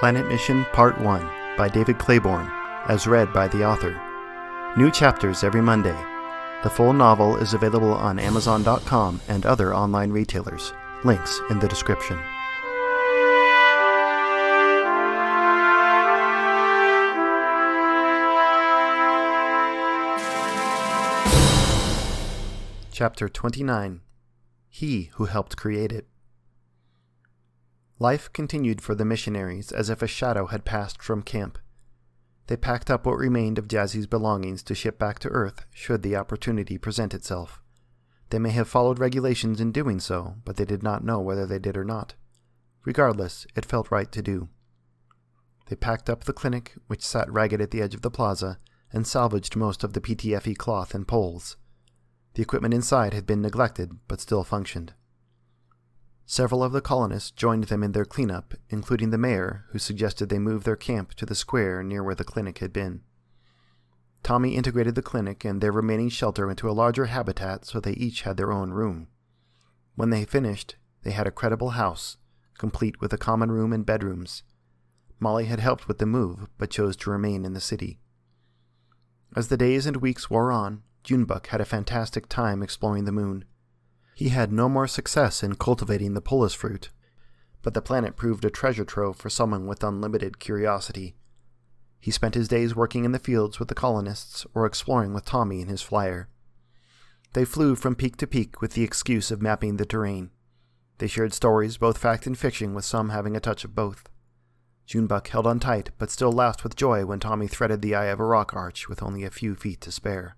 Planet Mission Part 1 by David Claiborne, as read by the author. New chapters every Monday. The full novel is available on Amazon.com and other online retailers. Links in the description. Chapter 29. He Who Helped Create It. Life continued for the missionaries as if a shadow had passed from camp. They packed up what remained of Jazzy's belongings to ship back to Earth should the opportunity present itself. They may have followed regulations in doing so, but they did not know whether they did or not. Regardless, it felt right to do. They packed up the clinic, which sat ragged at the edge of the plaza, and salvaged most of the PTFE cloth and poles. The equipment inside had been neglected, but still functioned. Several of the colonists joined them in their cleanup, including the mayor, who suggested they move their camp to the square near where the clinic had been. Tommy integrated the clinic and their remaining shelter into a larger habitat so they each had their own room. When they finished, they had a credible house, complete with a common room and bedrooms. Molly had helped with the move, but chose to remain in the city. As the days and weeks wore on, Junebuck had a fantastic time exploring the moon. He had no more success in cultivating the Polus fruit, but the planet proved a treasure trove for someone with unlimited curiosity. He spent his days working in the fields with the colonists or exploring with Tommy in his flyer. They flew from peak to peak with the excuse of mapping the terrain. They shared stories, both fact and fiction, with some having a touch of both. Junebuck held on tight, but still laughed with joy when Tommy threaded the eye of a rock arch with only a few feet to spare.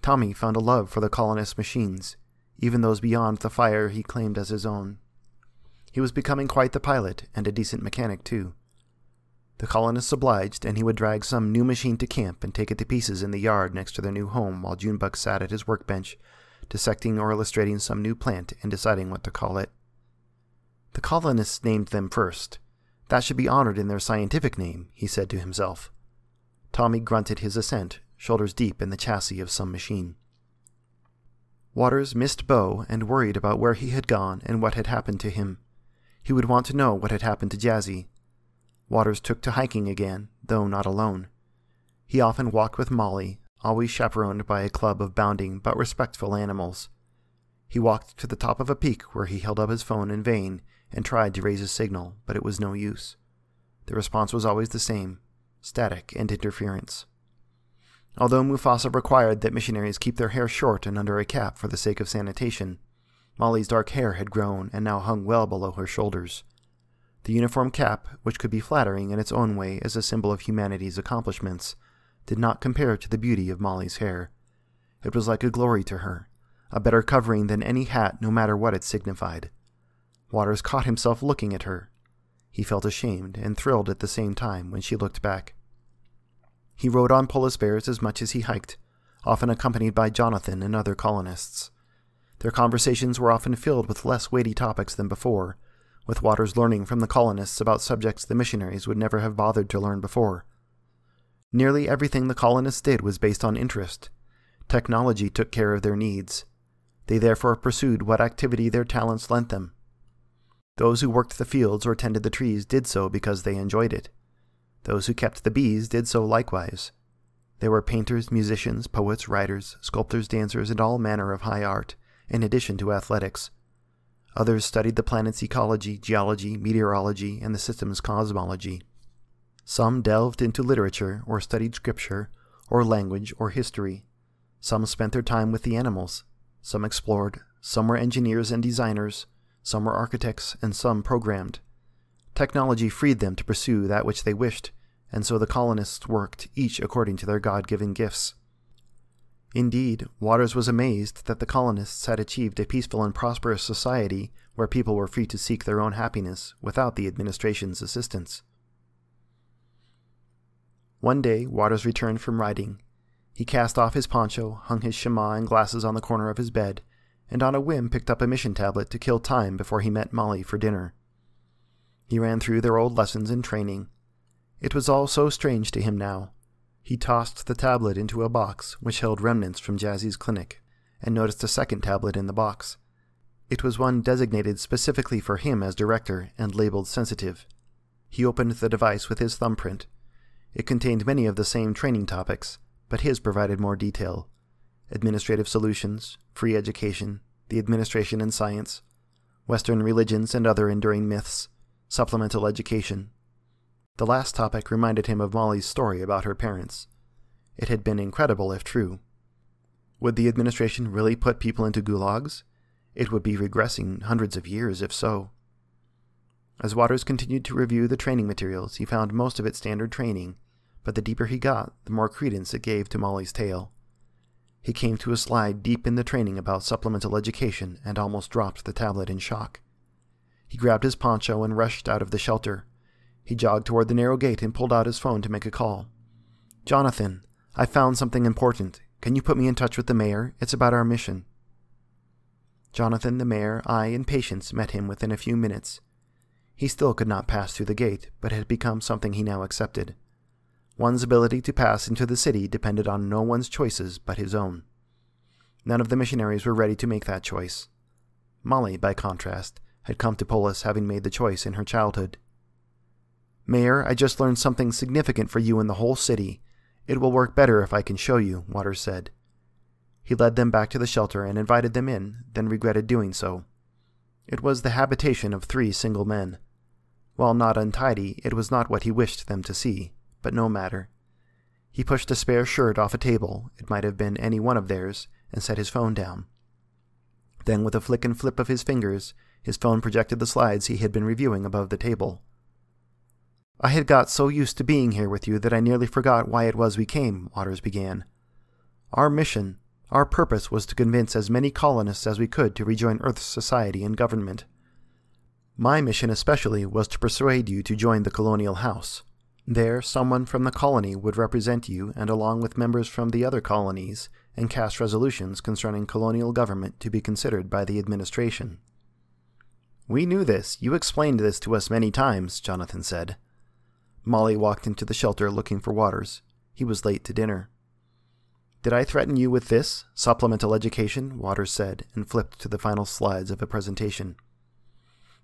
Tommy found a love for the colonists' machines, even those beyond the fire he claimed as his own. He was becoming quite the pilot, and a decent mechanic too. The colonists obliged, and he would drag some new machine to camp and take it to pieces in the yard next to their new home while Junebuck sat at his workbench, dissecting or illustrating some new plant and deciding what to call it. The colonists named them first. That should be honored in their scientific name, he said to himself. Tommy grunted his assent, shoulders deep in the chassis of some machine. Waters missed Bo and worried about where he had gone and what had happened to him. He would want to know what had happened to Jazzy. Waters took to hiking again, though not alone. He often walked with Molly, always chaperoned by a club of bounding but respectful animals. He walked to the top of a peak where he held up his phone in vain and tried to raise his signal, but it was no use. The response was always the same, static and interference. Although Mufasa required that missionaries keep their hair short and under a cap for the sake of sanitation, Molly's dark hair had grown and now hung well below her shoulders. The uniform cap, which could be flattering in its own way as a symbol of humanity's accomplishments, did not compare to the beauty of Molly's hair. It was like a glory to her, a better covering than any hat no matter what it signified. Waters caught himself looking at her. He felt ashamed and thrilled at the same time when she looked back. He rode on Polus bears as much as he hiked, often accompanied by Jonathan and other colonists. Their conversations were often filled with less weighty topics than before, with Waters learning from the colonists about subjects the missionaries would never have bothered to learn before. Nearly everything the colonists did was based on interest. Technology took care of their needs. They therefore pursued what activity their talents lent them. Those who worked the fields or tended the trees did so because they enjoyed it. Those who kept the bees did so likewise. There were painters, musicians, poets, writers, sculptors, dancers, and all manner of high art, in addition to athletics. Others studied the planet's ecology, geology, meteorology, and the system's cosmology. Some delved into literature, or studied scripture, or language, or history. Some spent their time with the animals. Some explored. Some were engineers and designers. Some were architects, and some programmed. Technology freed them to pursue that which they wished, and so the colonists worked, each according to their God-given gifts. Indeed, Waters was amazed that the colonists had achieved a peaceful and prosperous society where people were free to seek their own happiness without the administration's assistance. One day, Waters returned from riding. He cast off his poncho, hung his shema and glasses on the corner of his bed, and on a whim picked up a mission tablet to kill time before he met Molly for dinner. He ran through their old lessons and training. It was all so strange to him now. He tossed the tablet into a box which held remnants from Jazzy's clinic, and noticed a second tablet in the box. It was one designated specifically for him as director and labeled sensitive. He opened the device with his thumbprint. It contained many of the same training topics, but his provided more detail. Administrative solutions, free education, the administration in science, Western religions and other enduring myths, supplemental education. The last topic reminded him of Molly's story about her parents. It had been incredible if true. Would the administration really put people into gulags? It would be regressing hundreds of years if so. As Waters continued to review the training materials, he found most of it standard training, but the deeper he got, the more credence it gave to Molly's tale. He came to a slide deep in the training about supplemental education and almost dropped the tablet in shock. He grabbed his poncho and rushed out of the shelter. He jogged toward the narrow gate and pulled out his phone to make a call. "Jonathan, I found something important. Can you put me in touch with the mayor? It's about our mission." Jonathan, the mayor, and Patience met him within a few minutes. He still could not pass through the gate, but had become something he now accepted. One's ability to pass into the city depended on no one's choices but his own. None of the missionaries were ready to make that choice. Molly, by contrast, had come to Polus having made the choice in her childhood. "Mayor, I just learned something significant for you in the whole city. It will work better if I can show you," Waters said. He led them back to the shelter and invited them in, then regretted doing so. It was the habitation of 3 single men. While not untidy, it was not what he wished them to see, but no matter. He pushed a spare shirt off a table, it might have been any one of theirs, and set his phone down. Then with a flick and flip of his fingers, his phone projected the slides he had been reviewing above the table. "I had got so used to being here with you that I nearly forgot why it was we came," Waters began. "Our mission, our purpose was to convince as many colonists as we could to rejoin Earth's society and government. My mission especially was to persuade you to join the colonial house. There, someone from the colony would represent you and along with members from the other colonies and cast resolutions concerning colonial government to be considered by the administration." "We knew this. You explained this to us many times," Jonathan said. Molly walked into the shelter looking for Waters. He was late to dinner. "Did I threaten you with this? Supplemental education?" Waters said, and flipped to the final slides of a presentation.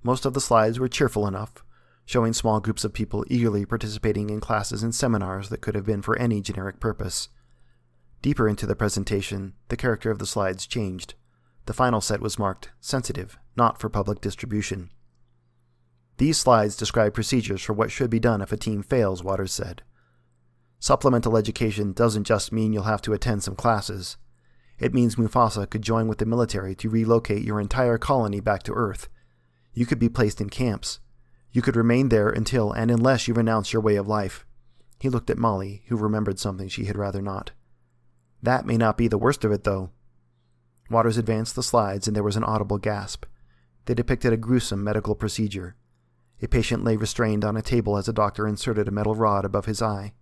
Most of the slides were cheerful enough, showing small groups of people eagerly participating in classes and seminars that could have been for any generic purpose. Deeper into the presentation, the character of the slides changed. The final set was marked sensitive, not for public distribution. "These slides describe procedures for what should be done if a team fails," Waters said. "Supplemental education doesn't just mean you'll have to attend some classes. It means Mufasa could join with the military to relocate your entire colony back to Earth. You could be placed in camps. You could remain there until and unless you renounce your way of life." He looked at Molly, who remembered something she had rather not. "That may not be the worst of it, though." Waters advanced the slides, and there was an audible gasp. They depicted a gruesome medical procedure. A patient lay restrained on a table as a doctor inserted a metal rod above his eye.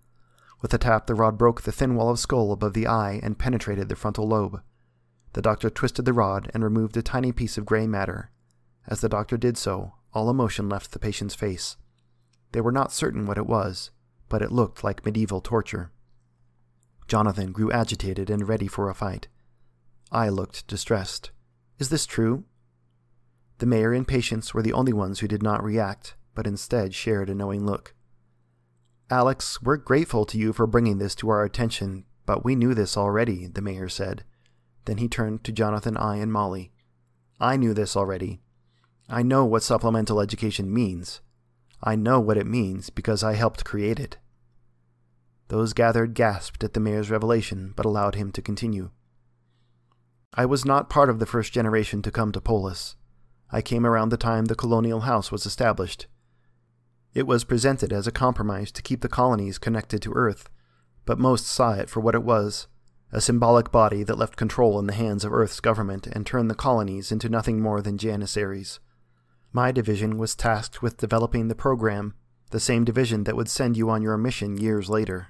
With a tap, the rod broke the thin wall of skull above the eye and penetrated the frontal lobe. The doctor twisted the rod and removed a tiny piece of gray matter. As the doctor did so, all emotion left the patient's face. They were not certain what it was, but it looked like medieval torture. Jonathan grew agitated and ready for a fight. I looked distressed. "Is this true?" The mayor and Patience were the only ones who did not react, but instead shared a knowing look. "Alex, we're grateful to you for bringing this to our attention, but we knew this already," the mayor said. Then he turned to Jonathan, and Molly. "I knew this already. I know what supplemental education means. I know what it means because I helped create it." Those gathered gasped at the mayor's revelation, but allowed him to continue. "I was not part of the first generation to come to Polus. I came around the time the colonial house was established. It was presented as a compromise to keep the colonies connected to Earth, but most saw it for what it was, a symbolic body that left control in the hands of Earth's government and turned the colonies into nothing more than janissaries. My division was tasked with developing the program, the same division that would send you on your mission years later.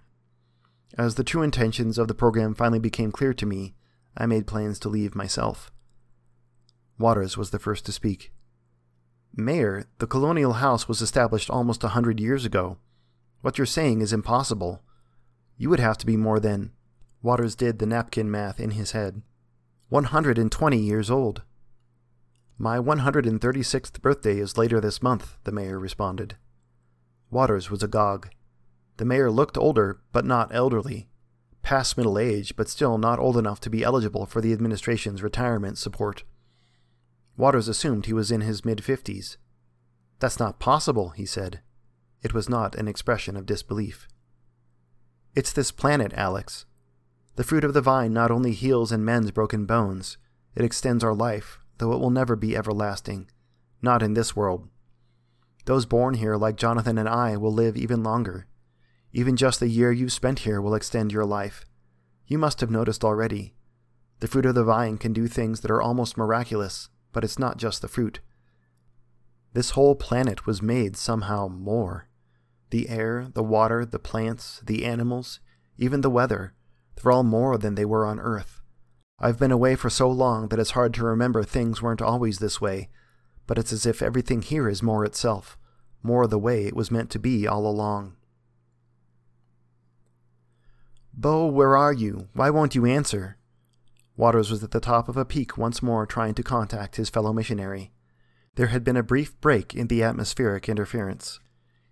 As the true intentions of the program finally became clear to me, I made plans to leave myself." Waters was the first to speak. "Mayor, the colonial house was established almost 100 years ago. What you're saying is impossible. You would have to be more than—" Waters did the napkin math in his head. 120 years old. "My 136th birthday is later this month," the mayor responded. Waters was agog. The mayor looked older, but not elderly. Past middle age, but still not old enough to be eligible for the administration's retirement support. Waters assumed he was in his mid-50s. "That's not possible," he said. It was not an expression of disbelief. "It's this planet, Alex. The fruit of the vine not only heals and mends broken bones, it extends our life, though it will never be everlasting. Not in this world. Those born here, like Jonathan and I, will live even longer. Even just the year you spent here will extend your life. You must have noticed already. The fruit of the vine can do things that are almost miraculous, but it's not just the fruit. This whole planet was made somehow more. The air, the water, the plants, the animals, even the weather, they're all more than they were on Earth. I've been away for so long that it's hard to remember things weren't always this way, but it's as if everything here is more itself, more the way it was meant to be all along." "Bo, where are you? Why won't you answer?" Waters was at the top of a peak once more, trying to contact his fellow missionary. There had been a brief break in the atmospheric interference.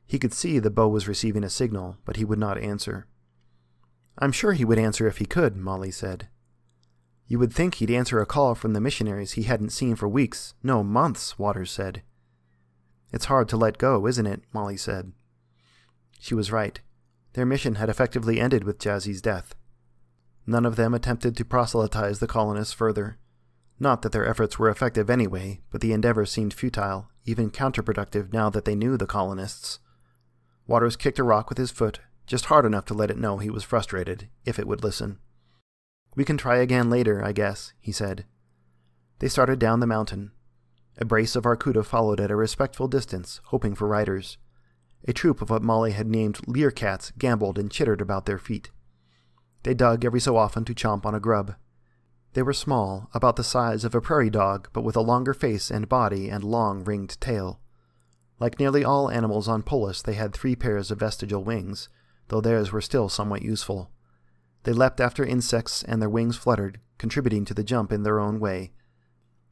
He could see that Bo was receiving a signal, but he would not answer. "I'm sure he would answer if he could," Molly said. "You would think he'd answer a call from the missionaries he hadn't seen for weeks, no, months," Waters said. "It's hard to let go, isn't it?" Molly said. She was right. Their mission had effectively ended with Jazzy's death. None of them attempted to proselytize the colonists further. Not that their efforts were effective anyway, but the endeavor seemed futile, even counterproductive now that they knew the colonists. Waters kicked a rock with his foot, just hard enough to let it know he was frustrated, if it would listen. "We can try again later, I guess," he said. They started down the mountain. A brace of Arcuda followed at a respectful distance, hoping for riders. A troop of what Molly had named learcats gamboled and chittered about their feet. They dug every so often to chomp on a grub. They were small, about the size of a prairie dog, but with a longer face and body and long ringed tail. Like nearly all animals on Polus, they had 3 pairs of vestigial wings, though theirs were still somewhat useful. They leapt after insects, and their wings fluttered, contributing to the jump in their own way.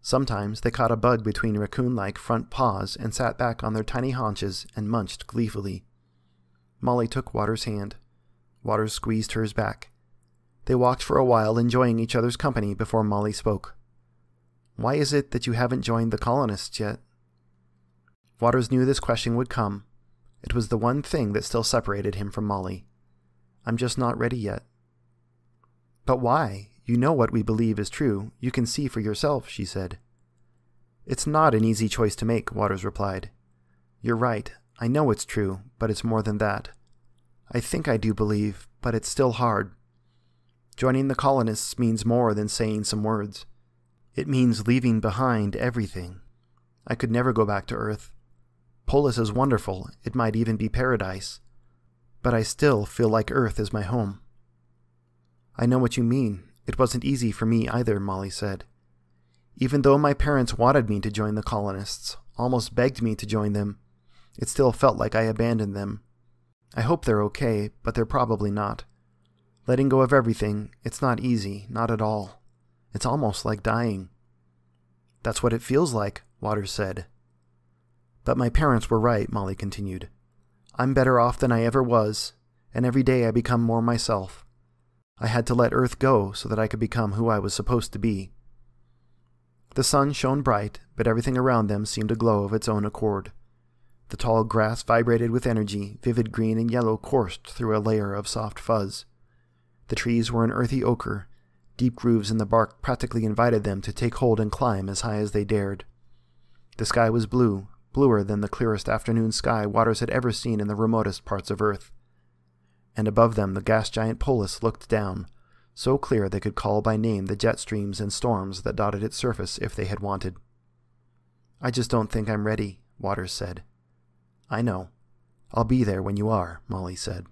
Sometimes they caught a bug between raccoon-like front paws and sat back on their tiny haunches and munched gleefully. Molly took Waters' hand. Waters squeezed hers back. They walked for a while, enjoying each other's company, before Molly spoke. "Why is it that you haven't joined the colonists yet?" Waters knew this question would come. It was the one thing that still separated him from Molly. "I'm just not ready yet." "But why? You know what we believe is true. You can see for yourself," she said. "It's not an easy choice to make," Waters replied. "You're right. I know it's true, but it's more than that. I think I do believe, but it's still hard. Joining the colonists means more than saying some words. It means leaving behind everything. I could never go back to Earth. Polus is wonderful. It might even be paradise. But I still feel like Earth is my home." "I know what you mean. It wasn't easy for me either," Molly said. "Even though my parents wanted me to join the colonists, almost begged me to join them, it still felt like I abandoned them. I hope they're okay, but they're probably not. Letting go of everything, it's not easy, not at all. It's almost like dying." "That's what it feels like," Waters said. "But my parents were right," Molly continued. "I'm better off than I ever was, and every day I become more myself. I had to let Earth go so that I could become who I was supposed to be." The sun shone bright, but everything around them seemed to glow of its own accord. The tall grass vibrated with energy, vivid green and yellow coursed through a layer of soft fuzz. The trees were an earthy ochre. Deep grooves in the bark practically invited them to take hold and climb as high as they dared. The sky was blue, bluer than the clearest afternoon sky Waters had ever seen in the remotest parts of Earth. And above them the gas giant Polus looked down, so clear they could call by name the jet streams and storms that dotted its surface if they had wanted. "I just don't think I'm ready," Waters said. "I know. I'll be there when you are," Molly said.